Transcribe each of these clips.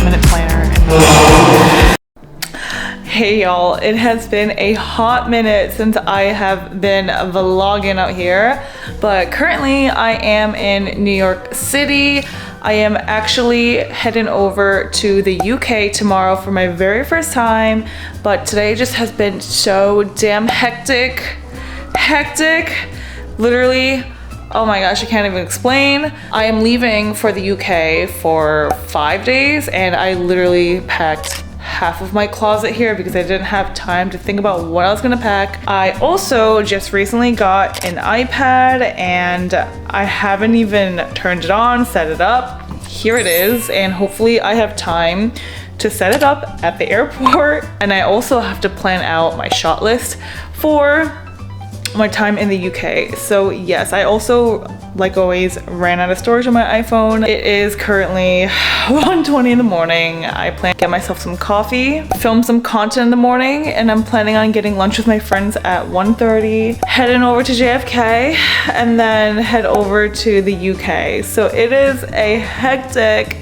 minute planner in the world. Hey y'all, it has been a hot minute since I have been vlogging out here, but currently I am in New York City. I am actually heading over to the UK tomorrow for my very first time, but today just has been so damn hectic. Literally, oh my gosh, I can't even explain. I am leaving for the UK for 5 days and I literally packed half of my closet here because I didn't have time to think about what I was gonna pack. I also just recently got an iPad and I haven't even turned it on, set it up. Here it is, and hopefully I have time to set it up at the airport. And I also have to plan out my shot list for my time in the UK. So yes, I also, like always, ran out of storage on my iPhone. It is currently 1:20 in the morning. I plan to get myself some coffee, film some content in the morning, and I'm planning on getting lunch with my friends at 1:30, heading over to JFK, and then head over to the UK. So it is a hectic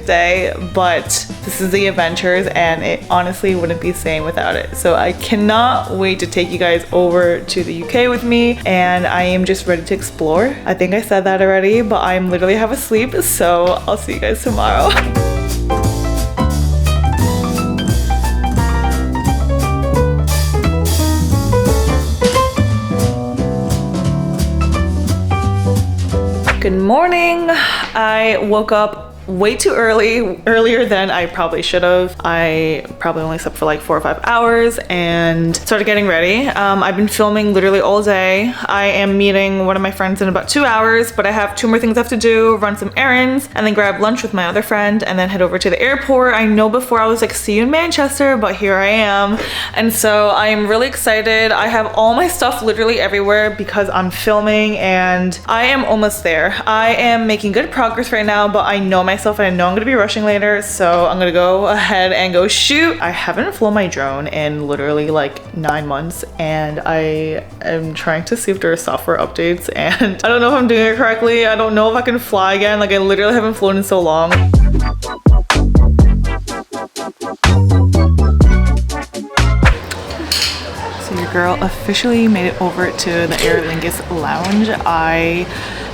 day, but this is the adventures and it honestly wouldn't be same without it. So I cannot wait to take you guys over to the UK with me, and I am just ready to explore. I think I said that already, but I'm literally half asleep, so I'll see you guys tomorrow. Good morning. I woke up way too earlier than I probably should have. I probably only slept for like 4 or 5 hours and started getting ready. I've been filming literally all day. I am meeting one of my friends in about 2 hours, but I have 2 more things I have to do, run some errands, and then grab lunch with my other friend, and then head over to the airport. I know before I was like, see you in Manchester, but here I am. And so I am really excited. I have all my stuff literally everywhere because I'm filming and I am almost there. I am making good progress right now, but I know myself and I know I'm gonna be rushing later, so I'm gonna go ahead and go shoot. I haven't flown my drone in literally like 9 months, and I am trying to see if there are software updates, and I don't know if I'm doing it correctly. I don't know if I can fly again. Like, I literally haven't flown in so long. So your girl officially made it over to the Aer Lingus lounge. I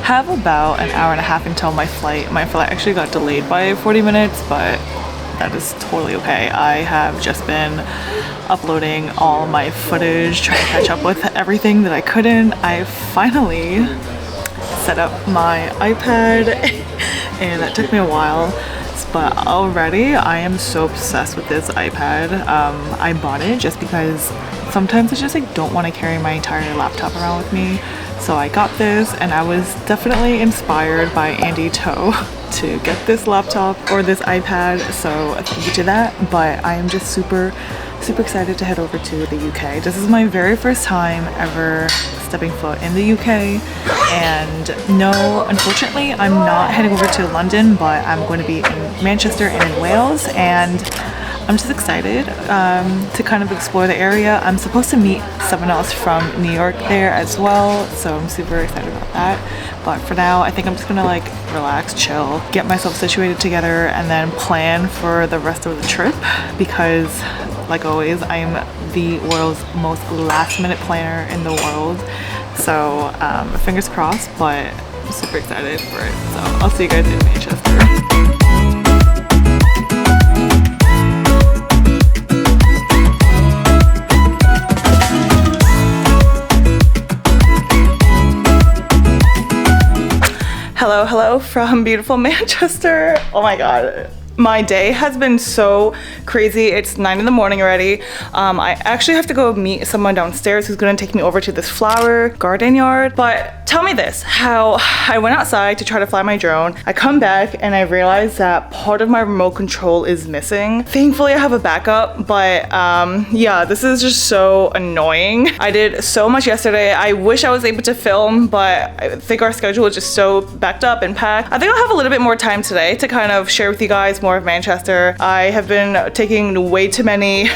have about an hour and a half until my flight. My flight actually got delayed by 40 minutes, but that is totally okay. I have just been uploading all my footage, trying to catch up with everything that I couldn't. I finally set up my iPad and that took me a while, but already I am so obsessed with this iPad. I bought it just because sometimes I just like don't want to carry my entire laptop around with me. So I got this, and I was definitely inspired by Andy To to get this laptop or this iPad, so thank you to that. But I am just super excited to head over to the UK. This is my very first time ever stepping foot in the UK, and no, unfortunately I'm not heading over to London, but I'm going to be in Manchester and in Wales, and I'm just excited to kind of explore the area. I'm supposed to meet someone else from New York there as well, so I'm super excited about that. But for now, I think I'm just gonna like relax, chill, get myself situated together, and then plan for the rest of the trip, because like always, I'm the world's most last minute planner in the world. So fingers crossed, but I'm super excited for it. So I'll see you guys in Manchester. Hello from beautiful Manchester. Oh my god. My day has been so crazy. It's 9 in the morning already. I actually have to go meet someone downstairs who's gonna take me over to this flower garden yard. But tell me this, how I went outside to try to fly my drone. I come back and I realized that part of my remote control is missing. Thankfully I have a backup, but yeah, this is just so annoying. I did so much yesterday. I wish I was able to film, but I think our schedule is just so backed up and packed. I think I'll have a little bit more time today to kind of share with you guys more of Manchester. I have been taking way too many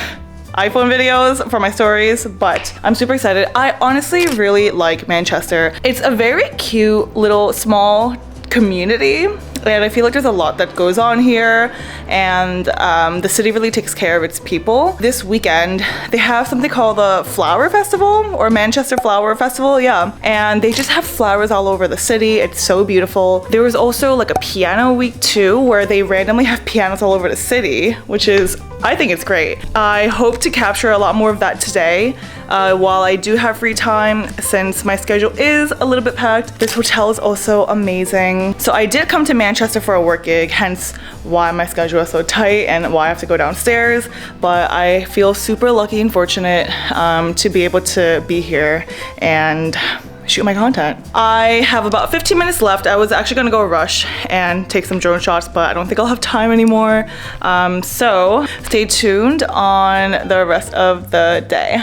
iPhone videos for my stories, but I'm super excited. I honestly really like Manchester. It's a very cute little small community. And I feel like there's a lot that goes on here, and the city really takes care of its people. This weekend, they have something called the Flower Festival, or Manchester Flower Festival, yeah. And they just have flowers all over the city. It's so beautiful. There was also like a piano week too, where they randomly have pianos all over the city, which is, I think it's great. I hope to capture a lot more of that today. While I do have free time, since my schedule is a little bit packed, this hotel is also amazing. So I did come to Manchester for a work gig, hence why my schedule is so tight and why I have to go downstairs. But I feel super lucky and fortunate to be able to be here and shoot my content. I have about 15 minutes left. I was actually gonna go rush and take some drone shots, but I don't think I'll have time anymore. So stay tuned on the rest of the day.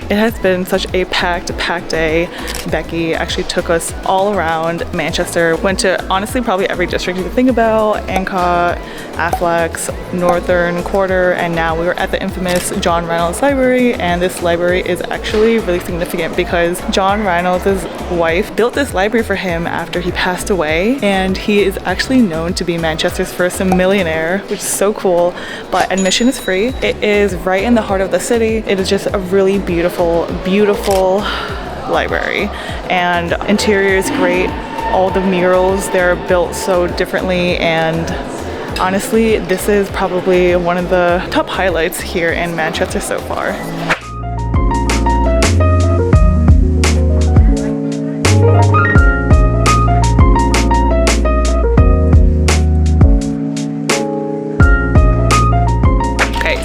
It has been such a packed day. Becky actually took us all around Manchester. Went to honestly probably every district you can think about. Encode, Affleck's, Northern Quarter, and now we were at the infamous John Reynolds Library, and this library is actually really significant because John Reynolds' wife built this library for him after he passed away, and he is actually known to be Manchester's first millionaire, which is so cool. But admission is free. It is right in the heart of the city. It is just a really beautiful library, and interior is great. All the murals, they're built so differently, and honestly, this is probably one of the top highlights here in Manchester so far.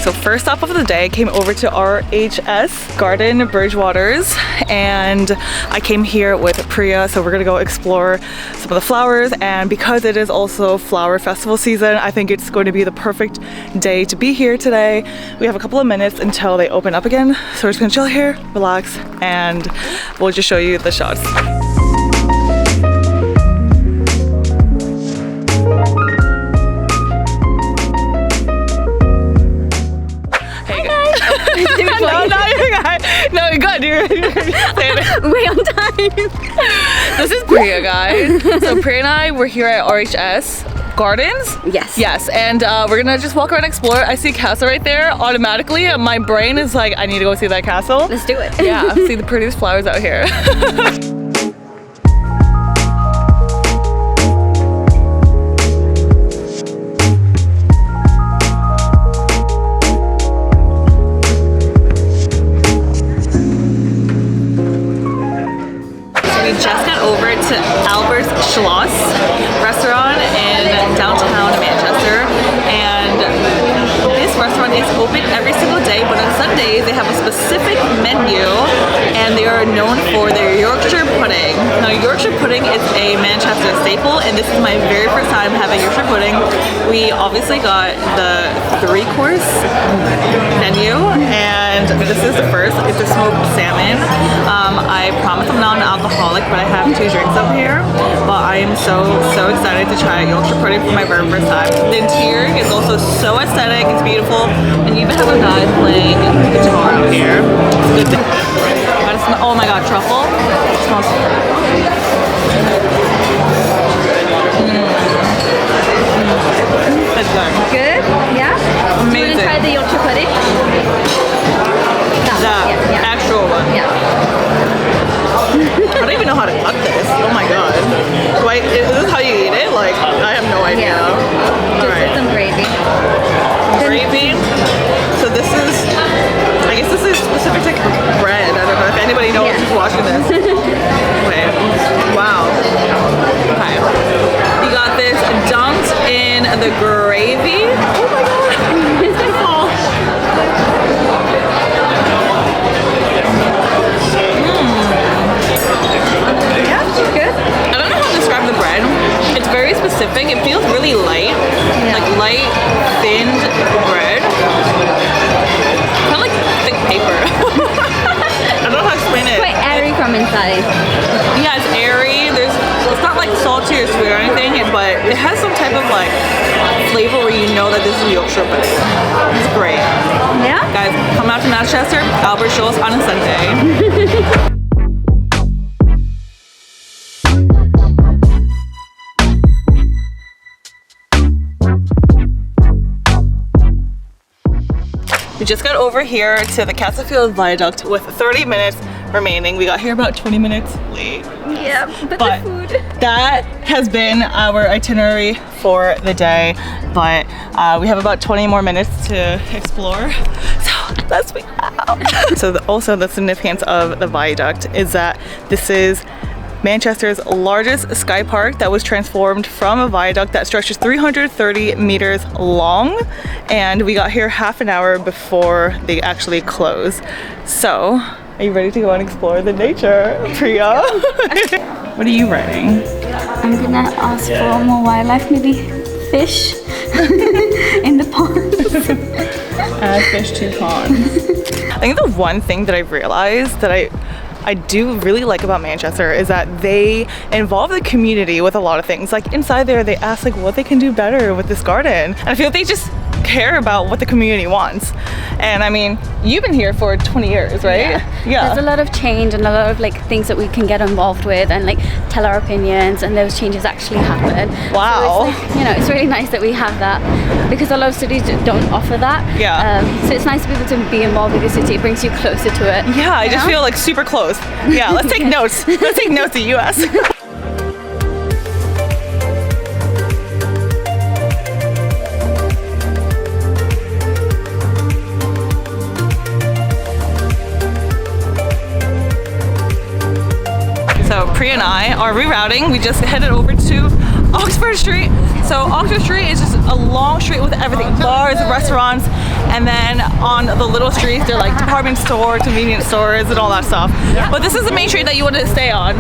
So first stop of the day, I came over to RHS Garden, Bridgewaters, and I came here with Priya, so we're gonna go explore some of the flowers. And because it is also flower festival season, I think it's going to be the perfect day to be here today. We have a couple of minutes until they open up again, so we're just gonna chill here, relax, and we'll just show you the shots. No, not your guy. No, you're good. You're way on time. This is Priya, guys. So Priya and I, we're here at RHS Gardens. Yes. Yes, and we're gonna just walk around and explore. I see a castle right there. Automatically, my brain is like, I need to go see that castle. Let's do it. Yeah, see the prettiest flowers out here. Restaurant in downtown Manchester, and this restaurant is open every single day, but on Sundays they have a specific menu, and they are known for their Yorkshire pudding. Now, Yorkshire pudding is a Manchester staple, and this is my very first time having Yorkshire pudding. We obviously got the 3-course menu, and this is the first. It's a smoked salmon. I promise I'm not an alcoholic, but I have 2 drinks over here. But I am so excited to try Yorkshire pudding for my very first time. The interior is also so aesthetic, it's beautiful, and you even have a guy playing guitar out here. It's good. Oh my god, truffle. It smells That's good. Good? Yeah? Amazing. Do you want to try the Yorkshire pudding? No. The actual one. Yeah. I don't even know how to cut this. Oh my god. Wait, is this how you eat it? Like, I have no idea. Yeah. Just with some gravy. Gravy? So this is, I guess this is specific to bread. I don't know if anybody knows who's watching this. Okay. Wow. Okay. You got this dunked in the gravy. Oh my god. It's beautiful. Yeah, good. I don't know how to describe the bread. It's very specific. It feels really light. Like light, thinned bread. Kind of like thick paper. I don't know how to explain it. It's quite airy from inside. Yeah, it's airy. It's not like salty or sweet or anything, but it has some type of like flavor where you know that this is Yorkshire pudding. It's great. Yeah? Guys, come out to Manchester, Albert Shows on a Sunday. just got over here to the Castlefield Viaduct with 30 minutes remaining. We got here about 20 minutes late. Yeah, but the food. That has been our itinerary for the day, but we have about 20 more minutes to explore. So let's be out. So also the significance of the Viaduct is that this is Manchester's largest sky park that was transformed from a viaduct that stretches 330 meters long, and we got here half an hour before they actually close. So, are you ready to go and explore the nature, Priya? What are you writing? I'm gonna ask for more wildlife, maybe fish in the ponds. Add fish to ponds. I think the one thing that I've realized that I do really like about Manchester is that they involve the community with a lot of things. Like inside there, they ask like what they can do better with this garden. And I feel like they just care about what the community wants. And I mean, you've been here for 20 years, right? Yeah. There's a lot of change and a lot of like things that we can get involved with and like tell our opinions, and those changes actually happen. Wow. So it's like, you know, it's really nice that we have that, because a lot of cities don't offer that. Yeah. So it's nice to be able to be involved with the city. It brings you closer to it. Yeah, I just feel like super close. Yeah, let's take notes. Let's take notes of US. So Priya and I are rerouting. We just headed over to Oxford Street. So Oxford Street is just a long street with everything, bars, restaurants, and then on the little streets they're like department stores, convenience stores, and all that stuff. But this is the main street that you want to stay on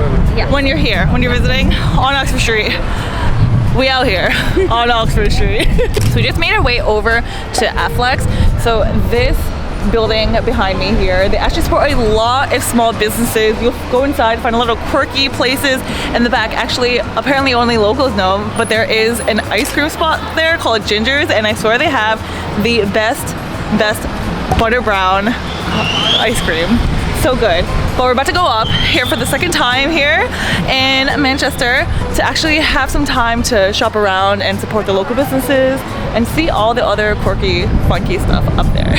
when you're here, when you're visiting on Oxford Street. We out here on Oxford Street. So we just made our way over to Affleck's. So this building behind me here, they actually support a lot of small businesses. You'll go inside, find a little quirky places in the back. Actually, apparently only locals know, but there is an ice cream spot there called Ginger's, and I swear they have the best butter brown ice cream. So good. But we're about to go up here for the second time here in Manchester to actually have some time to shop around and support the local businesses and see all the other quirky, funky stuff up there.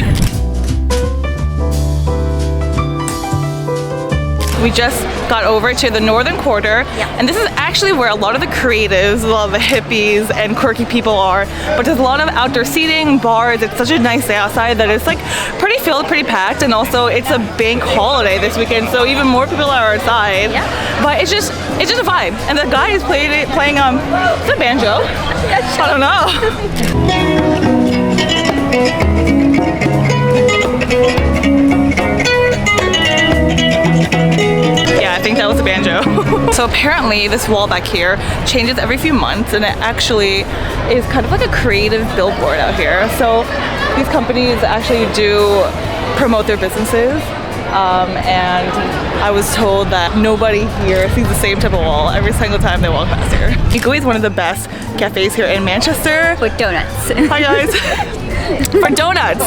We just got over to the northern quarter, and this is actually where a lot of the creatives, a lot of the hippies and quirky people are, but there's a lot of outdoor seating, bars. It's such a nice day outside that it's like pretty filled, pretty packed, and also it's a bank holiday this weekend, so even more people are outside. But it's just a vibe, and the guy is playing is it a banjo? I don't know. Yeah, I think that was a banjo. So apparently this wall back here changes every few months, and it actually is kind of like a creative billboard out here. So these companies actually do promote their businesses, and I was told that nobody here sees the same type of wall every single time they walk past here. Encode is one of the best cafes here in Manchester. With donuts. Hi guys. For donuts.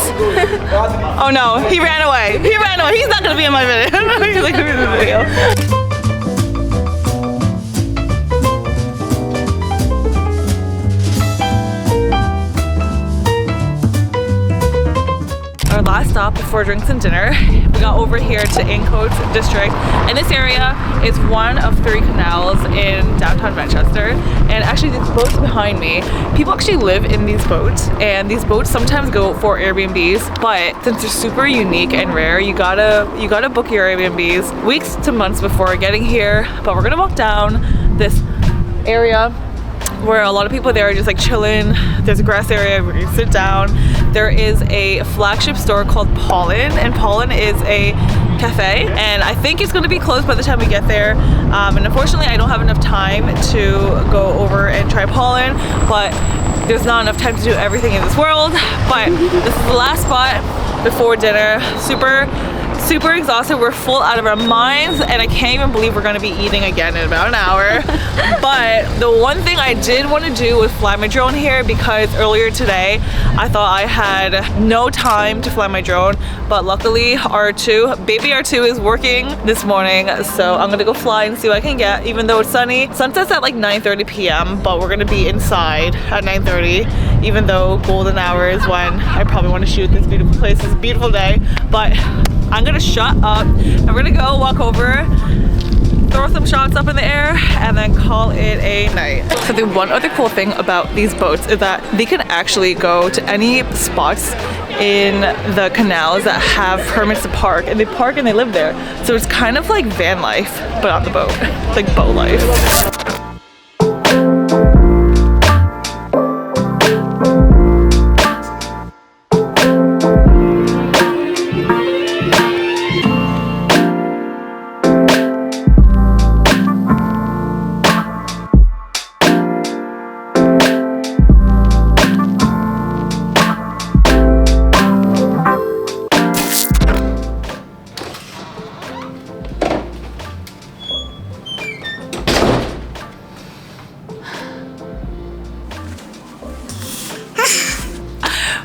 Oh no, he ran away. He ran away. He's not gonna be in my video. He's not gonna be in the video. Our last stop before drinks and dinner, we got over here to Encode District, and this area is one of 3 canals in downtown Manchester. And actually these boats behind me, people actually live in these boats, and these boats sometimes go for Airbnbs, but since they're super unique and rare, you gotta book your Airbnbs weeks to months before getting here. But we're gonna walk down this area where a lot of people there are just like chilling. There's a grass area where you sit down. There is a flagship store called Pollen, and Pollen is a cafe, and I think it's going to be closed by the time we get there. And unfortunately I don't have enough time to go over and try Pollen, but there's not enough time to do everything in this world. But this is the last spot before dinner. Super exhausted. We're full out of our minds, and I can't even believe we're gonna be eating again in about an hour. But The one thing I did want to do was fly my drone here, because earlier today I thought I had no time to fly my drone, but luckily baby R2 is working this morning, so I'm gonna go fly and see what I can get. Even though it's sunny, sunset's at like 9:30 p.m. but we're gonna be inside at 9:30, even though golden hour is when I probably want to shoot this beautiful place. It's a beautiful day, but I'm gonna shut up and we're gonna go walk over, throw some shots up in the air, and then call it a night. So the one other cool thing about these boats is that they can actually go to any spots in the canals that have permits to park, and they park and they live there. So it's kind of like van life, but on the boat, like boat life.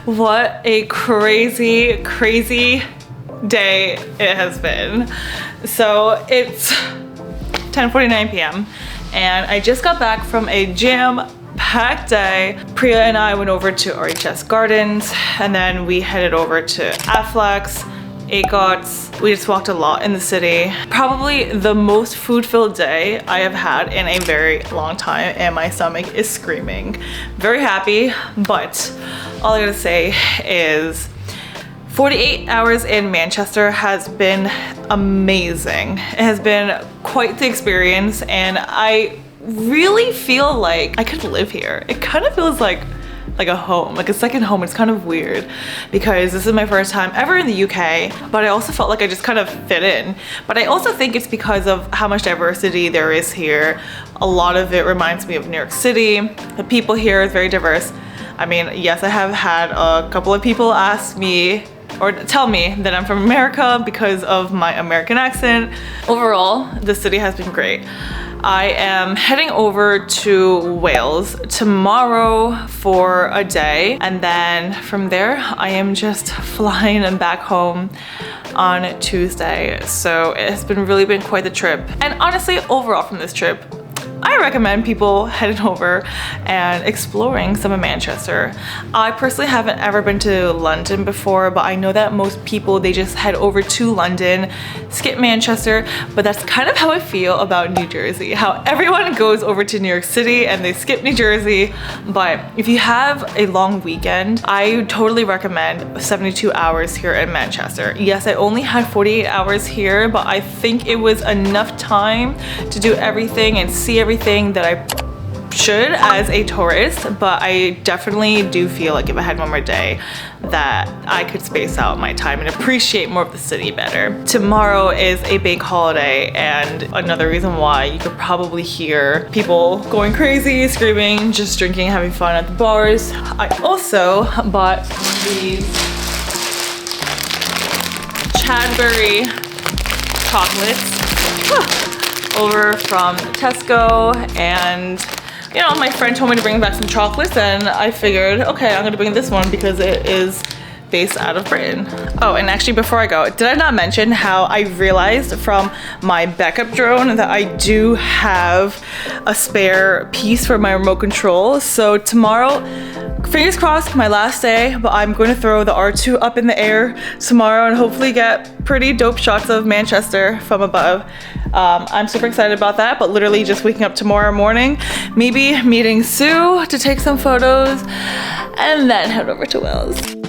What a crazy, crazy day it has been. So it's 10:49 p.m. and I just got back from a jam-packed day. Priya and I went over to RHS Gardens, and then we headed over to Affleck's, Encode. We just walked a lot in the city. Probably the most food-filled day I have had in a very long time, and my stomach is screaming. Very happy, but all I gotta say is 48 hours in Manchester has been amazing. It has been quite the experience, and I really feel like I could live here. It kind of feels like a home, like a second home. It's kind of weird because this is my first time ever in the UK, but I also felt like I just kind of fit in. But I also think it's because of how much diversity there is here. A lot of it reminds me of New York City. The people here is very diverse. I mean, yes, I have had a couple of people ask me or tell me that I'm from America because of my American accent. Overall, the city has been great. I am heading over to Wales tomorrow for a day, and then from there I am just flying back home on Tuesday. So it has really been quite the trip. And honestly, overall from this trip, I recommend people heading over and exploring some of Manchester. I personally haven't ever been to London before, but I know that most people, they just head over to London, skip Manchester, but that's kind of how I feel about New Jersey. How everyone goes over to New York City and they skip New Jersey. But if you have a long weekend, I totally recommend 72 hours here in Manchester. Yes, I only had 48 hours here, but I think it was enough time to do everything and see everything that I should as a tourist. But I definitely do feel like if I had one more day that I could space out my time and appreciate more of the city better. Tomorrow is a big holiday, and another reason why you could probably hear people going crazy, screaming, just drinking, having fun at the bars. I also bought these Cadbury chocolates over from Tesco, and you know, my friend told me to bring back some chocolates, and I figured, okay, I'm gonna bring this one because it is based out of Britain. Oh, and actually before I go, did I not mention how I realized from my backup drone that I do have a spare piece for my remote control? So tomorrow, fingers crossed, my last day, but I'm going to throw the R2 up in the air tomorrow and hopefully get pretty dope shots of Manchester from above. I'm super excited about that, but literally just waking up tomorrow morning, maybe meeting Sue to take some photos, and then head over to Wales.